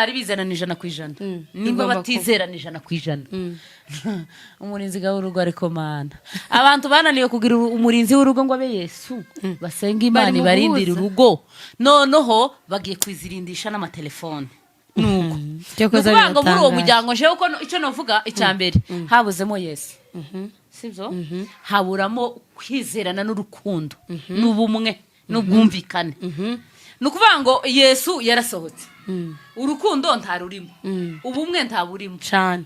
bari bizerana 100%. Nimba batizerana 100%. Umurinzi gah'urugo ariko mana. Abantu bananiye kugira umurinzi w'urugo ngo abe Yesu. Basenga Imana barindira urugo. Noneho bagiye kwizirindisha n'amatelefone. Nuko. Nuko muri uwo muryango nje uko icyo novuga icyambere habuzemo Yesu. Sibyo? Haburamo kwizerana n'urukundo. N'ubumwe n'ubwumvikane. Nukuvuga ngo Yesu yarasohotse. Urukundo ntarurimo. Ubumwe ntaburimo cyane.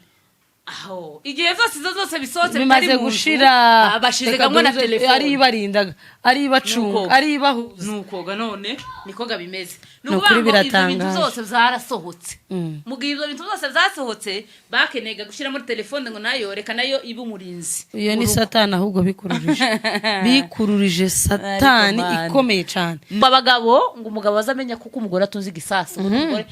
Aho igihe zose bisohotse bimaze gushira abashizegamwe na telefone ari barindaga ari bacunga ari bahuza nuko none nikoga bimeze nukuri biratanga ibintu zose zarasohotse mugihe ibyo bintu zose zasohotse bakenega gushira muri telefone ngo nayo reka nayo ibe umurinzi iyo ni satani ahubwo bikururije satani ikomeye cyane abagabo ngo umugabo azamenya kuko umugore atunze igisasa umugore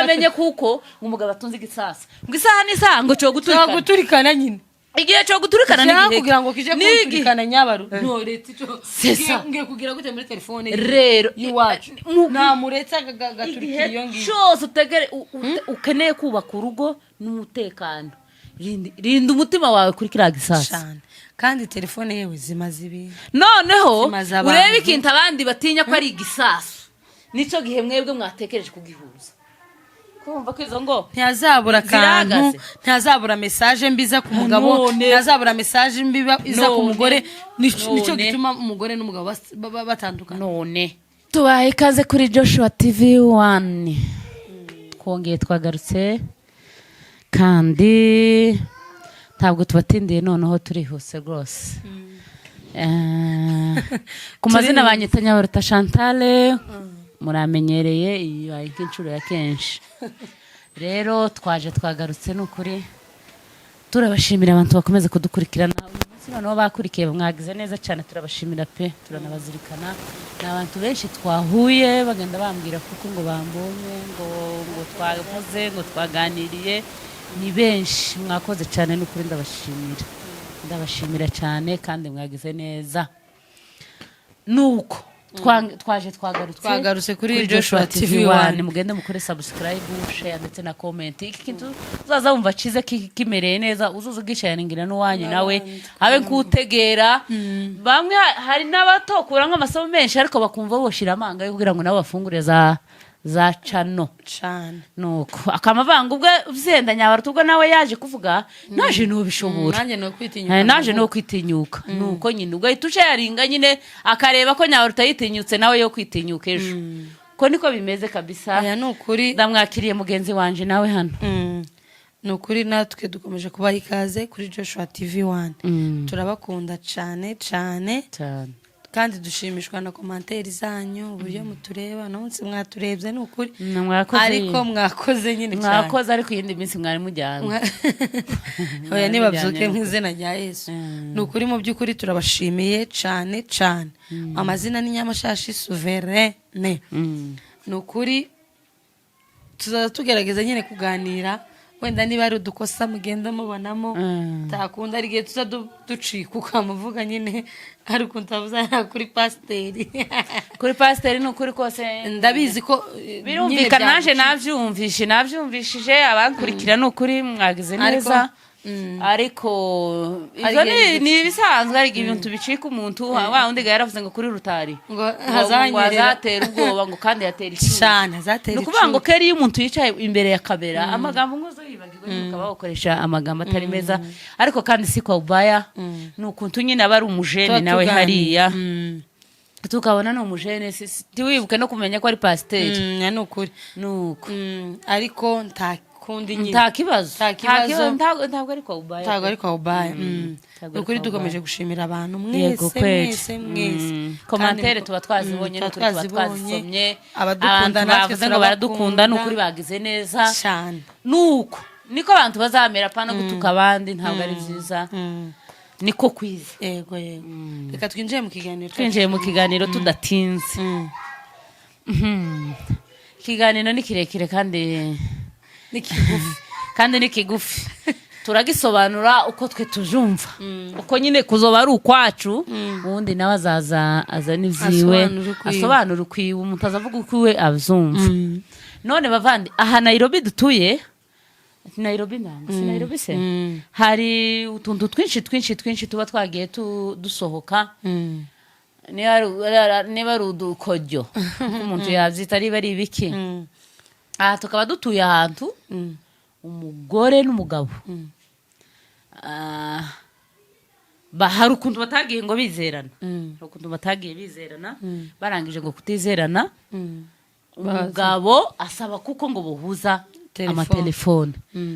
amenye kuko umugabo atunze igisasa ngo isaha ni ngo cyo guturikana nyine igihe cyo guturikana n'igihe kugira ngo kije guturikana nyabaru no leta cyo ngiye kugira gute muri telefone rero iwacu nta muretse gaturikira iyo ngiye cyose utegere ukeneye kubaka urugo n'umutekano rinda umutima wawe kuri kiraga isasa kandi telefone yewe zimaze ibintu noneho urebe ikintu abandi batinya ko ari igisasu nico gihe mwebwe mwatekereje kugihuza kumva kwizo ngo ntazabura kantu ntazabura message mbiza ku mugabo ntazabura message mbiba iza ku mugore nico gituma umugore n'umugabo batandukana none tubaye ikaze kuri Joshua TV 1 twongeye twagarutse kandi ntabwo tubatindiye noneho turihuse rwose ku mazina banyitanya Baruta Chantal muramenyereye iyo ayinshuro ya kenshi rero twaje twagarutse n'ukuri turabashimira abantu bakomeze kudukurikirana umunsi bano bakurikiye mwagize neza cyane turabashimira pe turanabazirikana n'abantu benshi twahuye bagenda bambwira kuko ngo bambonye ngo twavuze ngo twaganiriye ni benshi mwakoze cyane n'ukuri ndabashimira cyane kandi mwagize neza nuko twaje twagarutse kuri Joshua TV 1 mugende mukore subscribe share ndetse na comment iki kintu uzaza wumva cize kimereye neza uzuza ugisharingira n'uwanyu nawe abe kutegera bamwe hari n'abatokura nk'amasomo menshi ariko bakumva boshira amanga yo kugira ngo nabo bafungure za chano cyane nuko akamavanga ubwe vyenda nyabara tubwo nawe yaje kuvuga naje no bishobora naje no kwitinyuka nuko nyine ubwo ituce yaringa nyine akareba ko nyabara utayitinyutse nawe yo kwitinyuka ejo ko niko bimeze kabisa aya nukuri ndamwakiriye mugenzi wanje nawe hano nukuri natwe dukomeje kubaha ikaze kuri Joshua TV 1 turabakunda cyane kandi dushimishwa na commentaire zanyu uburyo mutureba nonse mwaturebye nukuri ariko mwakoze nyine cyane mwakoze ariko yindi minsi mwari mujyana oya nibavuke nk'izina rya Yesu nukuri mu byukuri turabashimiye cyane amazina ni Nyamashashi Souveraine nukuri tuzagerageza nyine kuganira wenda niba ari udukosa mugenda mubonamo takunda ari gihe tuza ducika ukamuvuga nyine ari kuntavuza kuri pasteri n'ukuri kose ndabizi ko birumvikana naje navyumvishije abankurikira n'ukuri mwagize neza ariko izo ni bisanzwe ari ibintu bicika umuntu wa undi yaravuze ngo kuri rutari ngo hazatera ubwoba ngo kandi yatera cyane hazatera nukuvuga ngo keri iyo umuntu yicaye imbere ya kamera amagambo ngozo yibagirwa ukaba bakoresha amagambo atari meza ariko kandi si kwa ubaya nukuntu nyine aba ari umujene nawe hariya tukabona no umujene tiwibuke no kumenya ko ari pasteur nukuri nuko ariko nta kibazo ntabwo ari kwa ubaya ukuri dukomeje gushimira abantu mwese commentaire tuba twazibonye n'ukuri tuba twazisomye abadukunda natwe ngo baradukunda n'ukuri bagize neza cyane nuko niko abantu bazamera pana gutuka abandi ntabwo ari byiza niko kwiza yego reka twinjiye mu kiganiro tudatinze ikiganiro ni kirekire kandi ni kigufi turagisobanura uko twe tujumva uko nyine kuzoba ari ukwacu ubundi nawe azaza n'ivyiwe asobanura ukwiwe umuntu azavuga ukwiwe avyumva none bavandi aha Nairobi dutuye Nairobi ndango si Nairobi se hari utuntu twinshi tuba twagiye dusohoka niba ari udukoryo umuntu yavyita ari bari ibiki aha tukaba dutuye ahantu umugore n'umugabo hari ukuntu batagiye ngo bizerana barangije ngo kutizerana umugabo asaba kuko ngo buhuza amatelefone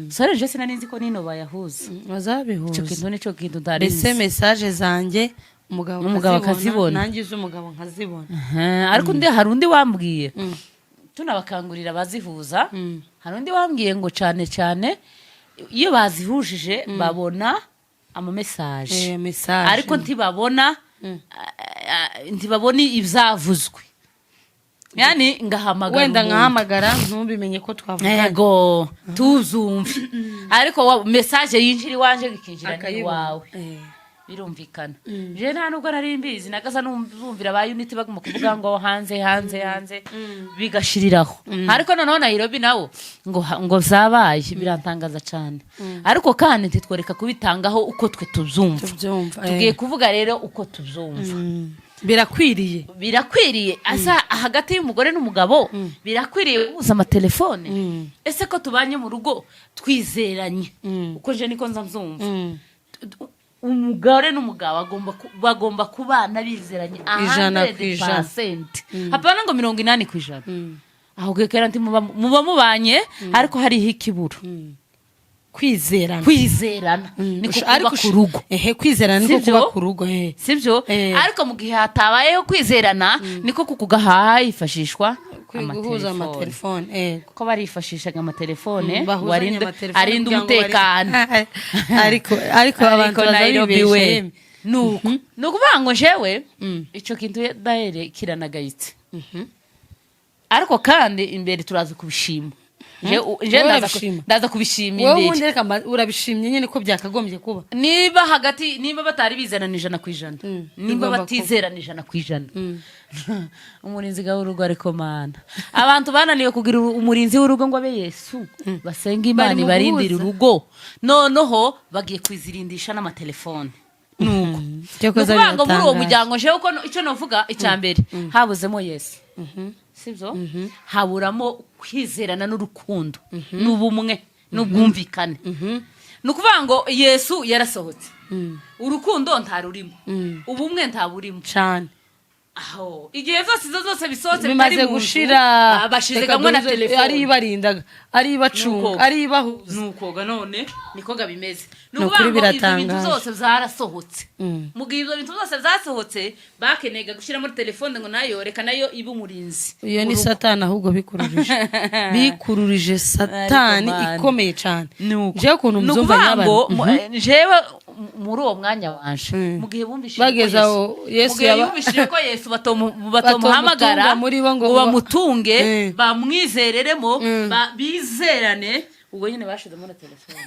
sore je sinarinzi ko nino bayahuza bazabihuza ico kintu ndarinzi mbese message zanjye umugabo akazibona nanjye uzi umugabo nkazibona ariko hari undi wambwiye tunabakangurira bazihuza hari undi wambwiye ngo cyane iyo bazihujije babona ama message ariko ntibabona ibyavuzwe yani ngahamagara wenda ngahamagara ntubimenye ko twavuganye yego tuzumve ariko message yinjira iwanje gikinjira ni wawe birumvikana je nta nubwo nari mbizi nagaza numvira ba unity baguma kuvuga ngo hanze bigashiriraho ariko noneho Nairobi nawo ngo zabaye birantangaza cyane ariko kandi ntitworeka kubitangaho uko twe tubyumva tugiye kuvuga rero uko tubyumva birakwiriye asa hagati y'umugore n'umugabo birakwiriye guhuza amatelefone ese ko tubanye mu rugo twizeranye uko je niko nzamzumva umugore n'umugabo bagomba kubana bizeranye 100%. Hapana ngo 80%. Aho gekera nti muba mubanye ariko hariho ikiburo. Kwizerana niko kuba ku rugo. Kwizerana niko kuba ku rugo. Sivyo? Ariko mu gihe hatabayeho kwizerana niko kukugaha yifashishwa guhuza amatelefone ko barifashishaga amatelefone arinda umutekano ariko abantu bazabibeshe nukuvuga ngo jewe ico kintu dahere kiranagayitse ariko kandi imbere turaza kubishima ndaza kubishima imbere wowe undi reka urabishimye nyene ko byakagombye kuba niba batari bizananije na kwijana niba batizerana kwijana umurinzi w'urugo ariko mana abantu bananiye kugira umurinzi w'urugo ngo abe Yesu basenga Imana ibarindira urugo noneho bagiye kwizirindisha n'amatelefone nuko kuvuga ngo muri uwo muryango jewe ko ico novuga icyambere habuzemo Yesu sivyo haburamo kwizerana n'urukundo n'ubumwe n'ubwumvikane nukuvuga ngo Yesu yarasohotse urukundo ntarurimo ubumwe ntaburimo cyane aho igihe zose bisohotse bimaze gushira bashize gamwe na telefone ari ibarindaga ari ibacunga ari ibahuza nuko none nikoga bimeze nukuvuga ngo ibintu zose zarasohotse mu gihe ibyo bintu zose zasohotse bakenega gushira muri telefone ngo nayo reka nayo ibe umurinzi iyo ni satani ahubwo bikururije satani ikomeye cyane je kuntu muzumva nyabana jewe muri uwo mwanya wanje mu gihe bumvishije ko Yesu batomuhamagara ngo bamutunge bamwizereremo bizerane ubwo nyine bashizemo na telefone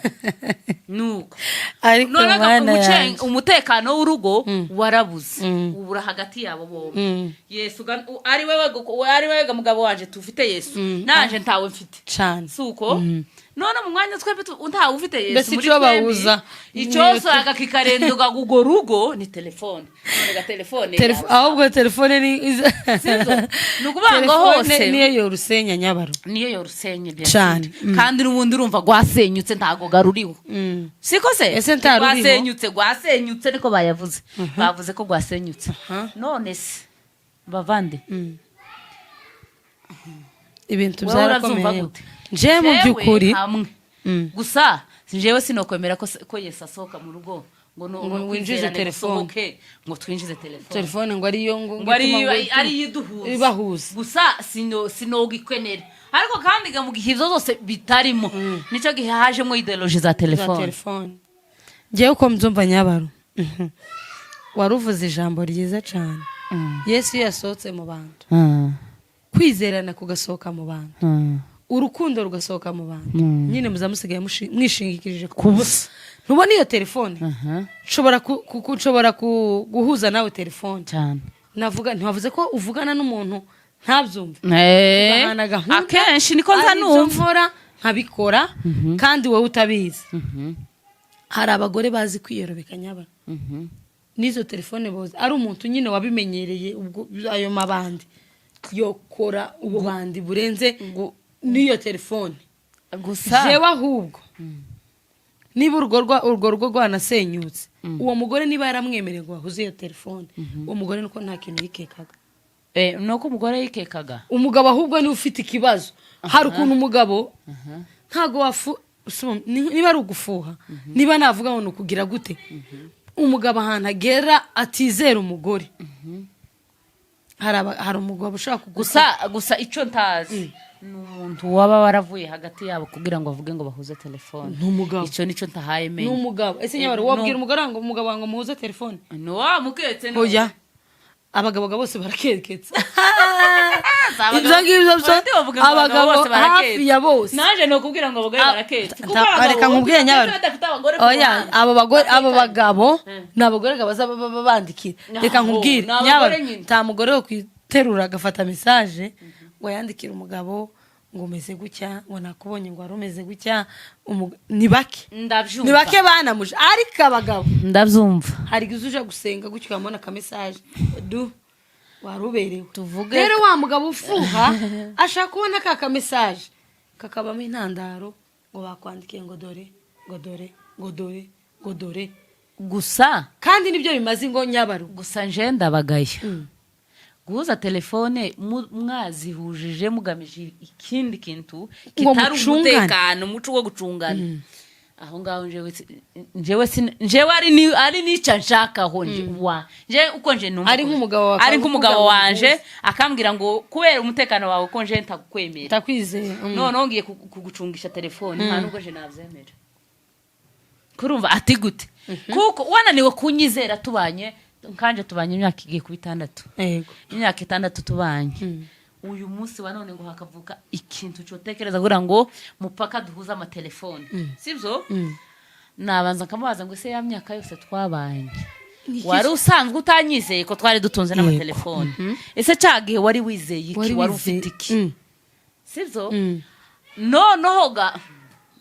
nuko ariko umutekano w'urugo warabuze ubura hagati yabo bombi Yesu ari wewe mugabo wanje tufite Yesu nanje ntawe mfite cyane suko none mu mwanya twebwe ntawe ufite Yesu muri twebwe icyoso agakikarenduga gugo rugo ni telefone none ga telefone ahubwo telefone ni nukuvuga ngo hose niyo yorusenya nyabaro niyo yorusenya cyane kandi n'ubundi urumva gwasenyutse ntago garuriho siko se gwasenyutse niko bayavuze bavuze ko gwasenyutse none se bavande ibintu byarakomeye je mu byukuri gusa jewe sinokwemera ko Yesu asohoka mu rugo ngo winjize telefone ngo twinjize telefone ngo ariyo ngo ari yiduhuza gusa sinogikwenera ariko kandi mu gihe ivyo zose bitarimo nico gihe hajemo ideology za telefone jewe uko mzumva nyabaro waruvuze ijambo ryiza cyane Yesu yasohotse mu bantu kwizerana kugasohoka mu bantu urukundo rugasohoka mu bantu nyine muzamusigaye mwishingikirije kubusa ntubona iyo telefone nshobora guhuza nawe telefone cyane ntiwavuze ko uvugana n'umuntu ntabyumve akenshi niko nza numva nkora nkabikora kandi wowe utabizi. Hari abagore bazi kwiyerobekanya ba n'izo telefone boza ari umuntu nyine wabimenyereye ubwo ayo mabandi yokora ububandi burenze n'iyo telefone gusa jewe ahubwo niba urwo rugo rwanasenyutse uwo mugore niba yaramwemereye ngo bahuze iyo telefone uwo mugore nuko nta kintu yikekaga. Nuko umugore yikekaga umugabo ahubwo ni ufite ikibazo. Hari ukuntu umugabo ntago niba ari ugufuha niba navuga ngo nukugira gute umugabo ahantu agera atizera umugore. Hari umugabo ushaka gusa icyo ntazi n'umuntu waba waravuye hagati yabo kugira ngo avuge ngo bahuze telefone. Icyo nicyo ntahaye menye n'umugabo. Ese nyabara wabwira umugabo ngo muhuze telefone no wamuketse no oya abagabo bose barakeketse. Ibyo ngibyo abagabo hafi ya bose naje no kubwira ngo abagore baraketse reka nkubwiye nyabara oya abo bagabo n'abagore baza bandikira. Reka nkubwire nyabara nta mugore wo kwiterura agafata message ngo yandikira umugabo ngo umeze gutya ngo nakubonye ngo warumeze gutya. Ni bake banamuje ariko abagabo ndabyumva. hari gizuje gusenga gutyo ukamona ka message waruberewe. Tuvuge rero wa mugabo ufuha ashaka kubona ka message kakabamo intandaro ngo bakwandikiye ngo dore gusa kandi nibyo bimaze ngo nyabaru gusa nje ndabagaye guhuza telefone mwazihujije mugamije ikindi kintu kitari umutekano umuco wo gucungana. Aho ngaho njewe ari nica nshakaho nje uko nje numva ari nk'umugabo wanje akambwira ngo kubera umutekano wawe ko nje ntakukwemera takwizeye none ngiye kugucungisha telefone nta nubwo nje navyemera. Kurumva ati gute kuko wananiwe kunyizera tubanye kanje tubanye imyaka igiye ku 6. Yego imyaka 6 tubanye. Uyu munsi wa none ngo hakavuka ikintu cyo tekereza gura ngo mupaka duhuza ama telefone sivyo. Nabanza kamubaza ngo ese ya myaka yose twabanye wari usanzwe utanyizeye ko twari dutunze n'ama telefone ese cagihe wari wizeye iki wari ufite iki sivyo. Noneho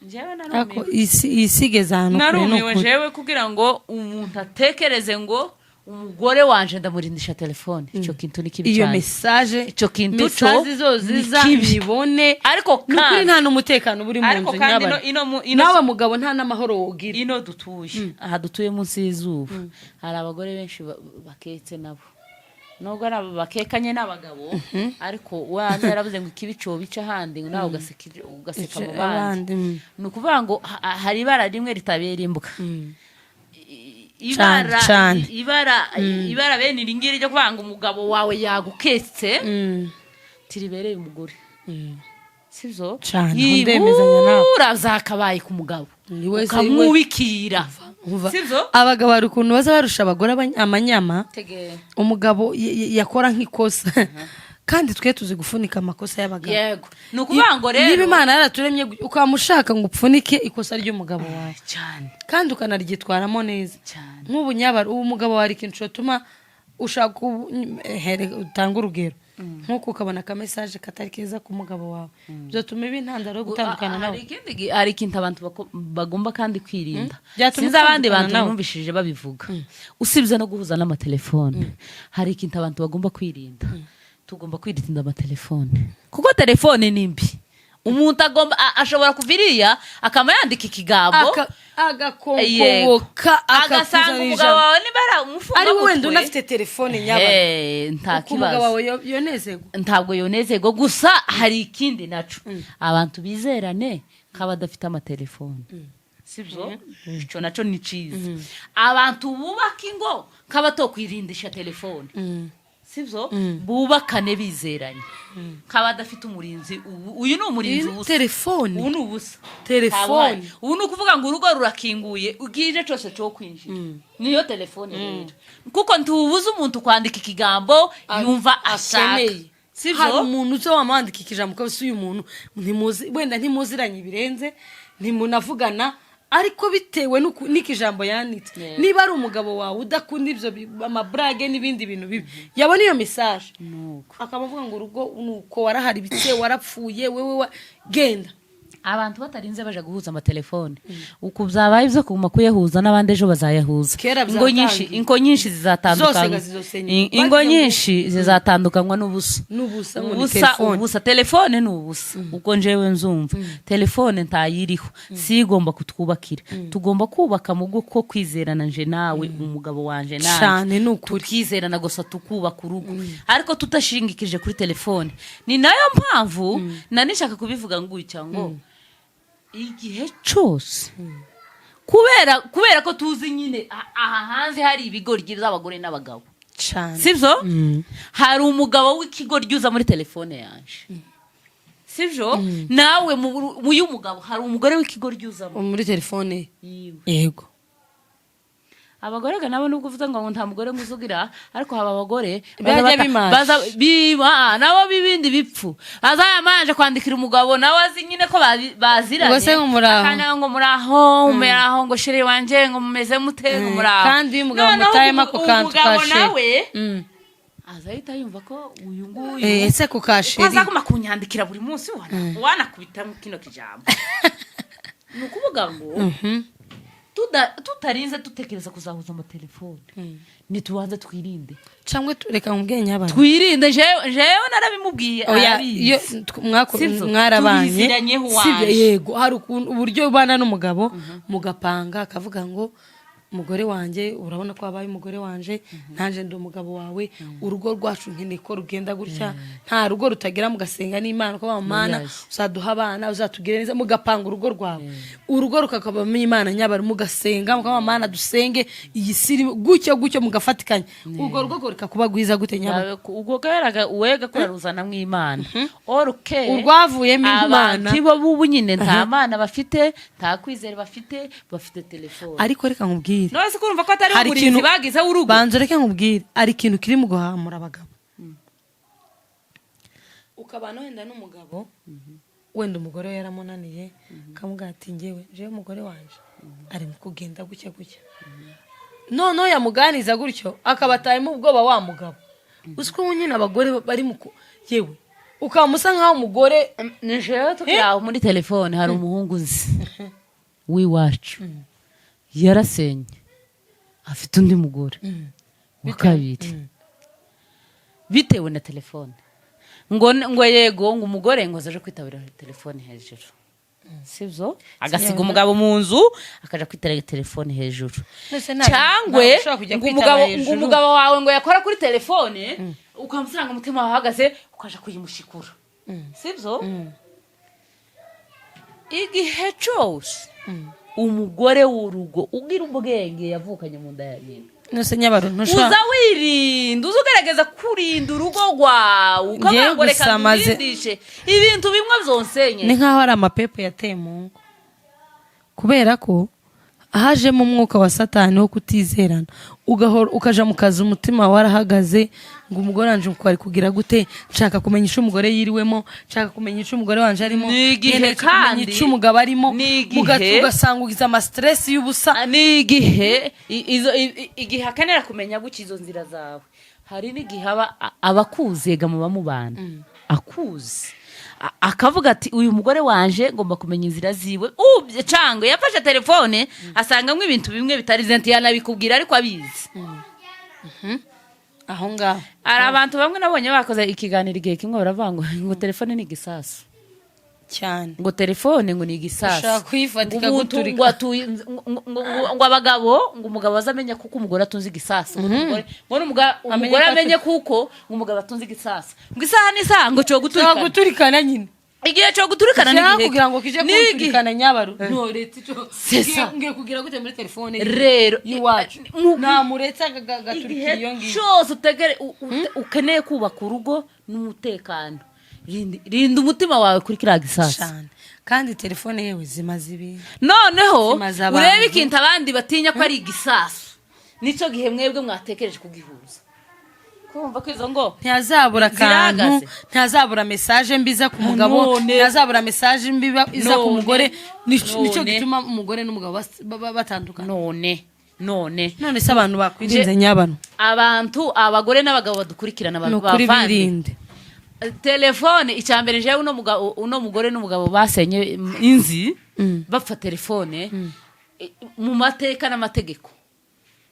njewe narumiwe isigeza hano narumiwe jewe kugira ngo umuntu atekereze ngo umugore wanje ndamurindisha telefone. Icyo kintu ni kibi cyane. Iyo message icyo kintu cyo ziza bibone ariko kandi nta n'umutekano buri mu nzu nyabara. Nawe mugabo nta n'amahoro wogira. Ino dutuye aha dutuye munsi y'izuba hari abagore benshi baketse nabo nubwo nabo bakekanye n'abagabo ariko wanze yaravuze ngo ikibico bica handi nawe ugaseka mu bandi. Nukuvuga ngo hari ibara rimwe ritabera imbuga ibara bene iringiri ryo kwanga umugabo wawe yaguketse tiribereye umugore sivyo ndemezanya nawe urazakabaye ku mugabo ukamubikira sivyo. Abagabo ari ukuntu baza barusha abagore amanyama umugabo yakora nk'ikosa kandi twe tuzi gufunika amakosa y'abagabo. Yego nukuvuga ngo rero niba Imana yaraturemye ukamushaka ngo upfunike ikosa ry'umugabo wawe cyane kandi ukanaryitwaramo neza nk'ubu nyabara ubu umugabo wari ikintu cyotuma ushaka utanga urugero nkuko ukabona ka message katari keza ku mugabo wawe byotuma ibintandaro gutandukana nawe. Hari ikintu abantu bagomba kandi kwirinda sinzi abandi bantu numvishije babivuga usibye no guhuza n'ama telefone. Hari ikintu abantu bagomba kwirinda tugomba kwirinda ama telefone kuko telefone ni mbi. Umuntu agomba ashobora kuviriya akama yandika ikigambo agakonkoboka agasanga umugabo wawe nibara umufunga ari wenda unafite telefone nyabara nta kibazo umugabo wawe yonezego ntabwo yonezego gusa hari ikindi naco abantu bizerane kabadafite ama telefone sivyo. Ico naco ni ciza abantu bubaka ingo kabatokwirinda telefone sivyo bubakane bizeranye kabadafite umurinzi. Uyu ni umurinzi ubusa telefone ubu ni ubusa telefone ubu ni ukuvuga ngo urugo rurakinguye ugije cyose cyo kwinjira niyo telefone rero kuko ntubuza umuntu kwandika ikigambo yumva akeneye sivyo. hari umuntu uzo wamandika ikijambo ko uyu muntu ntimuzi wenda ntimuziranye birenze ntimunavugana ariko bitewe n'ikijambo yanitse niba ari umugabo wawe udakunda ibyo amabrage n'ibindi bintu bibi yabona iyo message akamuvuga ngo urugo nuko waraharibitse warapfuye wewe genda abantu batarinze baje guhuza amatelefone uko byabaye byo kuma kuyahuza n'abandi ejo bazayahuza ingo nyinshi zizatandukana ingo nyinshi zizatandukanywa n'ubusa telefone n'ubusa uko njewe nzumva telefone ntayiriho si igomba kutwubakira tugomba kubaka mu bwo ko kwizerana nje nawe umugabo wanje nawe cyane n'ukuri tukizerana gusa tukubaka urugo ariko tutashingikije kuri telefone ni nayo mpamvu nanishaka kubivuga ngo cyangwa igihe cyose kubera ko tuzi nyine aha hanze hari ibigoryi by'abagore n'abagabo cyane sivyo hari umugabo w'ikigoryi uza muri telefone yanje sivyo nawe mu y'umugabo hari umugore w'ikigoryi uza muri telefone yego abagore nabo nubwo uvuze ngo nta mugore nguzugira ariko haba abagore nabo bibindi bipfu azayamanje kwandikira umugabo nawe azi nyine ko baziranye akanya ngo muraho umeraho ngo shiri wanje ngo mumeze mute ngo muraho kandi umugabo mutayema ko kantu kashe azahita yumva ko uyu nguyu ese ko kashiri azaguma kunyandikira buri munsi wanakubita mu kino kijambo nukuvuga ngo tutarinze dutekereza kuzahuza amatelefone nitubanze twirinde cyangwe tureka ubwenge abantu twirinde jewe narabimubwiye mwarabanye yego hari uburyo ubana n'umugabo mugapanga akavuga ngo umugore wanjye urabona ko abaye umugore wanje nanje ndi umugabo wawe urugo rwacu nkeneye ko rugenda gutya nta rugo rutagira mugasenga n'Imana ko bamana uzaduha abana uzatugire neza mugapanga urugo rwawe urugo rukakabamo Imana nyabari mugasenga mukabamana dusenge iyi siri gutyo mugafatikanya urwo rugo rikakuba gwiza gute nyabari ubwo garaga uwega kuraruzana mu Imana oruke urwavuyemo Imana tibo bubu nyine nta mana bafite nta kwizera bafite telefone ariko reka nkubwire nose kurumva ko atari uburizi bagize urugo banzo reke nkubwire ari ikintu kiri mu guhamura abagabo ukabana wenda n'umugabo wenda umugore yaramunaniye kamuga ati ngewe je umugore wanje ari mu kugenda gutya none yamuganiza gutyo akabatayemo ubwoba wa mugabo usiko nyine abagore bari mu yewe ukamusa nkaho umugore nijewe tukiraho muri telefone hari umuhungu uzi wiwacu yarasenye afite undi mugore wa kabiri bitewe na telefone ngo yego ngo umugore ngo azaje kwitabira telefone hejuru sivyo agasiga umugabo mu nzu akaja kwitera telefone hejuru cyangwe ngo umugabo wawe ngo yakora kuri telefone ukamusanga umutima wahagaze ukaja kuyimushikura sivyo igihe cyose umugore w'urugo ugira ubwenge yavukanye mu nda ya nyina nose nyabaro uza wirinda uzugerageza kurinda urugo rwawe ukamagoreka ndindishe ibintu bimwe byonsenye ni nkaho ari amapepo yateye mu ngo kubera ko hajemo umwuka wa satani wo kutizerana ukaja mu kazi umutima warahagaze ngo umugore wanje ukwari kugira gute nshaka kumenya icyo umugore yiriwemo nshaka kumenya icyo umugore wanje arimo n'igihe kandi icyo umugabo arimo ugasanga ugize ama stress y'ubusa n'igihe igihe akenera kumenya guki izo nzira zawe hari n'igihe abakuzega mu bamubana akuze akavuga ati uyu mugore wanje ngomba kumenya inzira ziwe cyangwa yafashe telefone asangamo ibintu bimwe bitari zenti yanabikubwira ariko abizi aho ngaho ari abantu bamwe nabonye bakoze ikiganiro igihe kimwe baravuga ngo telefone ni igisasu cyane ngo telefone ngo ni igisasu ushaka kuyifatika guturika ngo abagabo ngo umugabo azamenya kuko umugore atunze igisasu ngo umugore amenye kuko umugabo atunze igisasu ngo isaha n'isaha ngo cyo guturikana nyine igihe cyo guturikana n'igihe kugira ngo kije guturikana nyabaro no leta cyo ngiye kugira gute muri telefone rero iwacu nta muretse gaturika iyo ngiyo cyose ukeneye kubaka urugo n'umutekano rinda umutima wawe kuri kiriya gisasa kandi telefone yewe zimaze ibintu noneho urebe ikintu abandi batinya ko ari igisasu nicyo gihe mwebwe mwatekereje kugihuza kumva ko izo ngo ntazabura kantu ntazabura message mbiza ku mugabo ntazabura message mbiba iza ku mugore nico gituma umugore n'umugabo batandukana none se abantu bakwirinze nyabano abantu abagore n'abagabo badukurikirana bavande telefone icyambere je uno mugore n'umugabo basenye inzi bapfa telefone mu mateka n'amategeko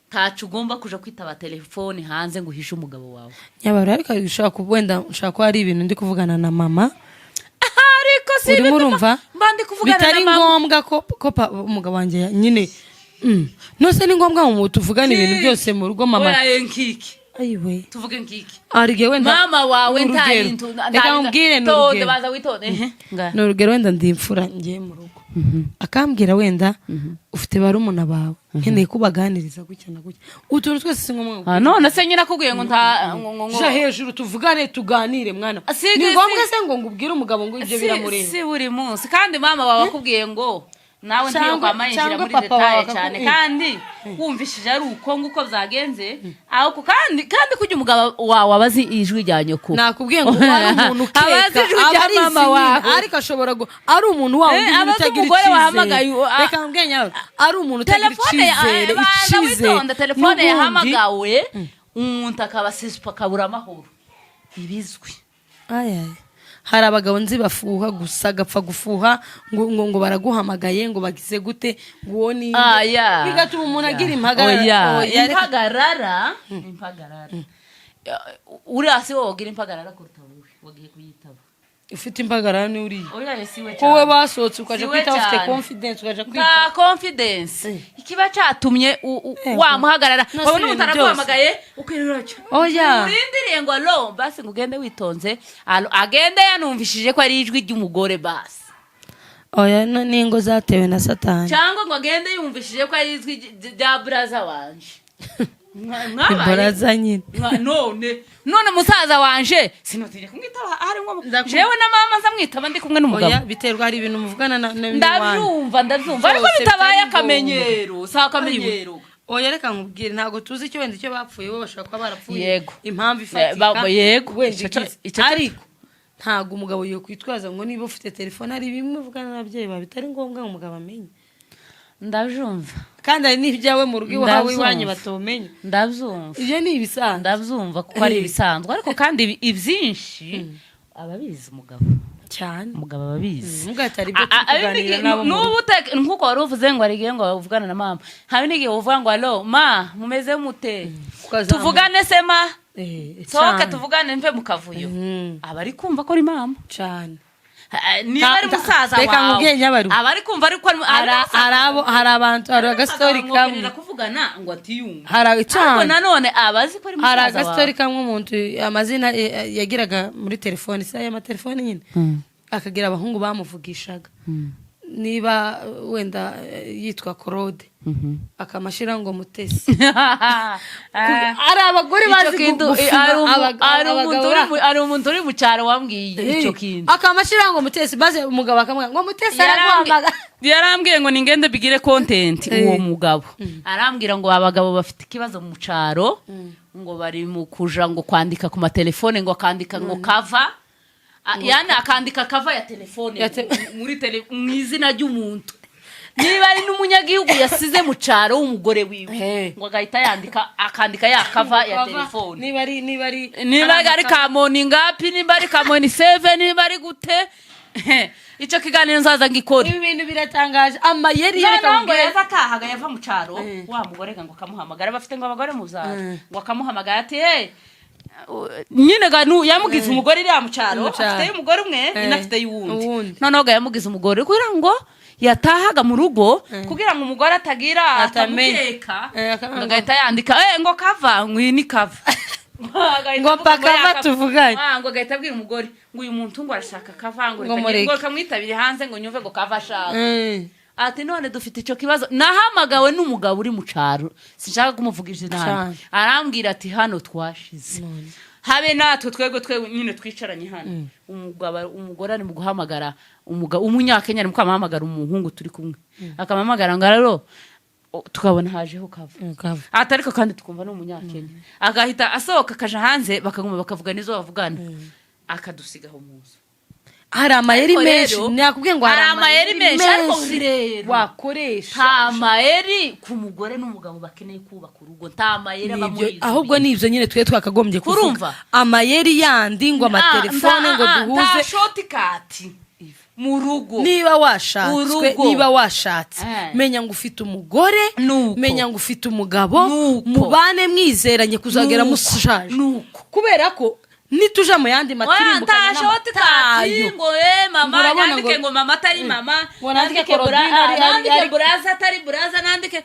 tacu ugomba kuja kwitaba telefone hanze ngo uhishe umugabo wawe nyabaro ariko ushaka kubwenda ushaka ko ari ibintu ndi kuvugana na mama ariko si urumva mbandi kuvugana na mama bitari ngombwa ko umugabo wanje nyine nose ni ngombwa mu tuvugana ibintu byose mu rugo mama oya nkiki ayiwe tuvuge nkiki arige wenda mama wawe ntayintu ndakambwire tonde baza witone n'urugero wenda ndimfura ngiye mu rugo akambwira wenda ufite barumuna bawe nkeneye kubaganiriza gutya na gutya utuntu twese singombwa none se nyina kubwiye ngo nta hejuru tuvugane tuganire mwana ni ngombwa se ngo ngubwire umugabo ngo ibyo biramureba si buri munsi kandi mama wawe akubwiye ngo nawe ntiyo kwamayinjira muri detaye cyane kandi wumvishije ari uko nguko byagenze ahubwo kandi kujya umugabo wawe abazi ijwi rya nyoko nakubwiye ngo ari umuntu keka abari mama wawe ariko ashobora ari umuntu wawe utagira icyizere reka mbwenya ari umuntu utagira icyizere telefone yahamagawe umuntu akabasispa kabura amahoro ibizwi ayaye hari abagabo nzi bafuha gusa gapfa gufuha ngo baraguhamagaye ngo bagize gute ngo woni bigatuma umuntu agira impagarara uri hasi wowe ugira impagarara kuruta wowe wagiye kuyitaba ufite impagarara ni uri oya siwe cyane wowe basohotse ukaje kwita ufite confidence ukaje kwita nta confidence ikiba cyatumye wamuhagarara wowe n'utaraguhamagaye ukirira cyo oya urindiriye ngo allo basi ngugende witonze agende yanumvishije ko ari ijwi ry'umugore basi oya ningo zatewe na satani cyangwa ngo agende yumvishije ko ari ijwi rya brother wanje ibaraza nyine none musaza wanje sinotiye kumwitaba hari ngo jewe na mama zamwitaba ndi kumwe n'umugabo oya biterwa hari ibintu muvugana na ndavyumva ariko bitabaye akamenyero sa akamenyero oya reka nkubwire ntago tuzi icyo wenda icyo bapfuye bo bashaka kuba barapfuye impamvu ifatika yego ariko ntago umugabo yo kwitwaza ngo niba ufite telefone ari bimwe uvugana n'ababyeyi bawe bitari ngombwa ngo umugabo amenye ndavyumva kandi ari n'ibyawe mu rugo iwawe iwanyu batomenye ndavyumva ibyo ni ibisanzwe ndavyumva kuko ari ibisanzwe ariko kandi ibyinshi ababizi umugabo cyane umugabo ababizi mugatari byo tuganira nabo n'ubu nkuko wari uvuze ngo arigiye ngo uvugana na mama habe n'igihe uvuga ngo allo ma mumeze mute tuvugane se ma soka tuvugane mve mukavuyo abari kumva ko ari mama cyane niba ari musaza wawe abari kumva ariko hari abantu hari agastori kamwe kuvugana ngo atiyumva ariko nanone abazi ko ari musaza wawe hari agastori kamwe umuntu amazina yagiraga muri telefone se y'amatelefone nyine akagira abahungu bamuvugishaga niba wenda yitwa Claude akamashira ngo Mutesi ari abagore bazi ari umuntu uri mu cyaro wambwiye icyo kintu akamashira ngo Mutesi baze umugabo akamwe ngo Mutesi araguhamagara yarambwiye ngo ningende bigire content uwo mugabo arambwira ngo abagabo bafite ikibazo mu cyaro ngo bari mu kuja ngo kwandika ku matelefone ngo akandika ngo cover yani akandika cover ya telefone muri mu izina ry'umuntu niba ari n'umunyagihugu yasize mu cyaro w'umugore wiwe ngo agahita yandika akandika ya cover ya telefone niba ari Kamoni ngapi niba ari Kamoni 7 niba ari gute icyo kiganiro nzaza ngikora ibi bintu biratangaje amayeri yerekana yavatahaga yava mu cyaro wa mugore ngo kamuhamagara bafite ngo abagore muzara ngo kamuhamagara ati nyine yamugize umugore iri mu cyaro afite umugore umwe inafite y'uwundi noneho yamugize umugore kugira ngo yatahaga mu rugo kugira ngo umugore atagira atameka ngahita yandika ngo kava ngwini kava ngo pakava tuvuganye ngo gahita abwira umugore ngo uyu muntu ngo arashaka kava ngo kamwitabire hanze ngo nyumve ngo kava ashaka ati none dufite icyo kibazo nahamagawe n'umugabo uri mu cyaro sinshaka kumuvugisha nabi arambwira ati hano twashize habe natwe twebwe nyine twicaranye hano umugore ari mu guhamagara umugabo umunyakenya ari mukamamagara umuhungu turi kumwe akamamagara ngo rero tukabona hajeho kava atariko kandi tukumva no umunyakenya agahita asohoka akaja hanze bakaguma bakavuga nizo bavugana akadusigaho muzo hari amayeri menshi nakubwiye ngo hari amayeri menshi ariko rero wakoresha nta mayeri ku mugore n'umugabo bakeneye kubaka urugo nta mayeri aba muri ahubwo nivyo nyine twe twakagombye kuvuga amayeri yandi ngo amatelefone ngo duhuze nta shortcut mu rugo niba washatse menya ngo ufite umugore menya ngo ufite umugabo mubane mwizeranye kuzagera mushaje kubera ko nituja mu yandi matirimbo kana shortcut ngo mama nandike ngo mama atari mama nandike buraza atari buraza nandike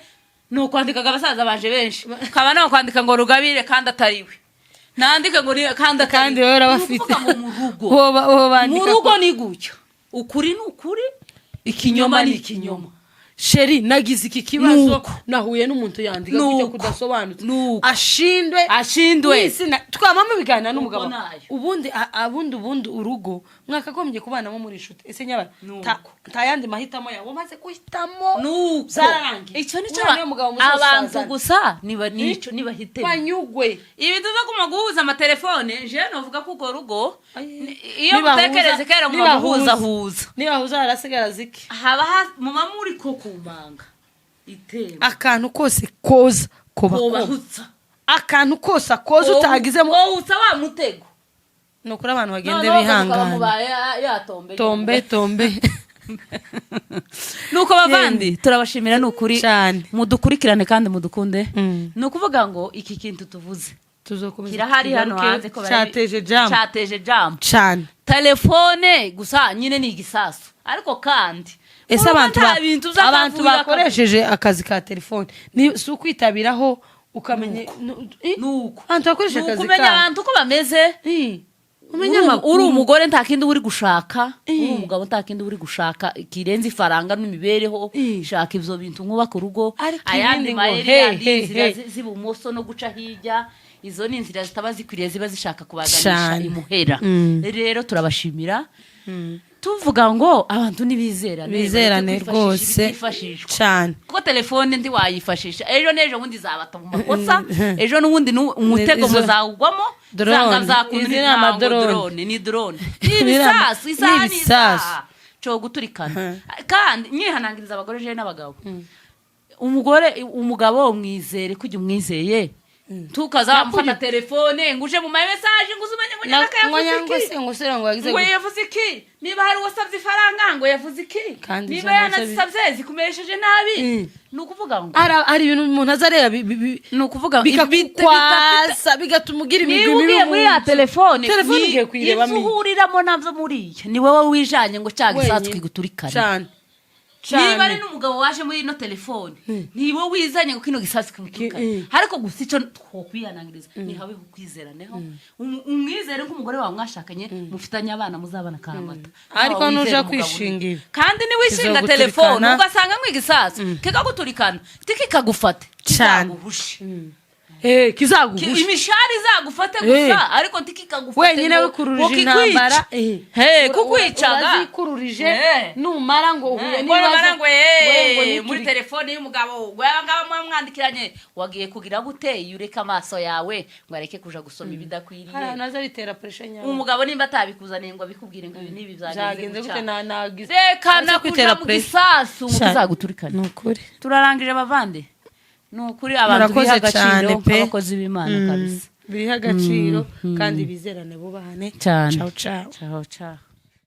nuko kwandikaga abasaza baje benshi kaba no kwandika ngo rugabire kandi atariwe nandike ngo kandi wewe urabafite mu rugo ni gucyo ukuri ni ukuri ikinyoma ni ikinyoma sheri nagize iki kibazo nahuye n'umuntu yandika kujya kudasobanutse ashindwe twamama bigana n'umugabo ubundi urugo mwakagombye kubanamo muri inshuti ese nyabara nta yandi mahitamo yawe maze kuhitamo zararangiye icyo nico abantu gusa nibahite banyugwe ibintu zo kumaguhuza amatelefone je novuga ko ugo rugo iyo mutekereze kera mu huza nibahuza harasigara ziki haba mu mamuri koko kumanga itema akantu kose koza kobahutsa akantu kose koza utagizemo wohutsa wa mutego nokuri abantu bagende bihangana tombe nuko bavandi turabashimira nukuri mudukurikirane kandi mudukunde nukuvuga ngo iki kintu tuvuze kirahari hano hanze ko cyateje jam cyane telefone gusa nyine ni igisasu ariko kandi ese abantu bakoresheje akazi ka telefone ni si ukwitabiraho ukamenye nuko abantu bakoresheje akazi kumenya abantu ko bameze umenya uri umugore nta kindi uri gushaka uri umugabo nta kindi uri gushaka kirenze ifaranga n'imibereho shaka ivyo bintu nkubaka urugo ayandi mayeri zibumoso no guca hirya izo ni inzira zitaba zikwiriye ziba zishaka kubaganisha imuhera rero turabashimira tuvuga ngo abantu nibizerane rwose cyane kuko telefone ndi wayifashisha ejo nejo bundi zabata mu makosa ejo n'ubundi umutego muzawugwamo zanga zakunda drone ni ibisasu cyo guturikana kandi nyihanangiriza abagore je n'abagabo umugabo mwizere kujya umwizeye tukazamfata telefone nguje mu message nguzumenye ngo yavuze iki niba hari wasavye ifaranga ngo yavuze iki niba yanazisavye zikumesheje nabi nukuvuga ngo ari ibintu umuntu azareba nukuvuga bikakwasa bigatumugira imigwi mibi muri ya telefone ugiye kwireba izuhuriramo navyo muriye ni wowe wijanye ngo cyagisatsi kiguturikana niba ari n'umugabo waje muri ino telefone nibo wizanye ngo kino gisasi kimutukana ariko gusa ico twokwiyanangiriza ni habe kwizeraneho umwizere nk'umugore wawe mwashakanye mufitanye abana muzabana karamata ariko nuja kwishingira kandi ni wishinga telefone ugasanga nk'igisasi kikaguturikana tikikagufate cyane kizaguhusha imishari izagufate gusa ariko ntikikagufate wenyine wikururije intambara kukwicaga wazikururije numara ngo uhuye n'ibibazo muri telefone y'umugabo ngaba mwandikiranye wagiye kugira gute yureka amaso yawe ngo areke kuja gusoma ibidakwiriye naza bitera pressure nyawe umugabo nimba atabikuzaniye ngo abikubwire ngo ibi nibi byagenze gute nagize rekana kuja mu gisasu ngo uzaguturikana nukuri turarangije bavande nukuri abantu biha agaciro abakozi b'Imana kabisa biha agaciro kandi bizerane bubahane ciao ciao